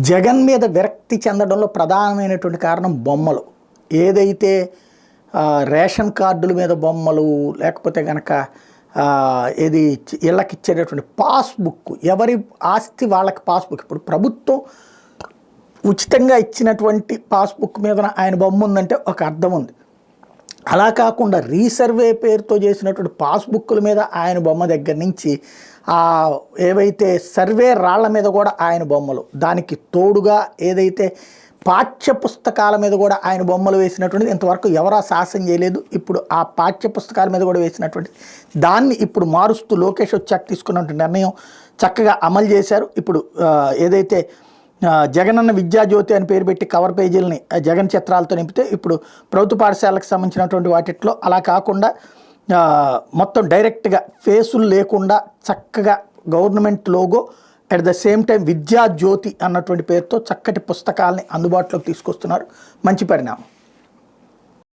జగన్ మీద విరక్తి చెందడంలో ప్రధానమైనటువంటి కారణం బొమ్మలు. ఏదైతే రేషన్ కార్డుల మీద బొమ్మలు, లేకపోతే కనుక ఏది ఇళ్ళకి ఇచ్చేటటువంటి పాస్బుక్, ఎవరి ఆస్తి వాళ్ళకి పాస్బుక్. ఇప్పుడు ప్రభుత్వం ఉచితంగా ఇచ్చినటువంటి పాస్బుక్ మీద ఆయన బొమ్మ ఉందంటే ఒక అర్థం ఉంది. అలా కాకుండా రీసర్వే పేరుతో చేసినటువంటి పాస్బుక్ల మీద ఆయన బొమ్మ దగ్గర నుంచి ఏవైతే సర్వే రాళ్ల మీద కూడా ఆయన బొమ్మలు, దానికి తోడుగా ఏదైతే పాఠ్య పుస్తకాల మీద కూడా ఆయన బొమ్మలు వేసినటువంటిది ఇంతవరకు ఎవరా సాహసం చేయలేదు. ఇప్పుడు ఆ పాఠ్య పుస్తకాల మీద కూడా వేసినటువంటి దాన్ని ఇప్పుడు మారుస్తూ లోకేష్ వచ్చాక తీసుకున్నటువంటి నిర్ణయం చక్కగా అమలు చేశారు. ఇప్పుడు ఏదైతే జగనన్న విద్యాజ్యోతి అని పేరు పెట్టి కవర్ పేజీలని జగన్ చిత్రాలతో నింపితే ఇప్పుడు ప్రభుత్వ పాఠశాలకు సంబంధించినటువంటి వాటిట్లో అలా కాకుండా మొత్తం డైరెక్ట్గా ఫేసులు లేకుండా చక్కగా government logo, at the same time Vidyajyothi అన్నటువంటి పేరుతో చక్కటి పుస్తకాలని అందుబాటులోకి తీసుకొస్తున్నారు. మంచి పరిణామం.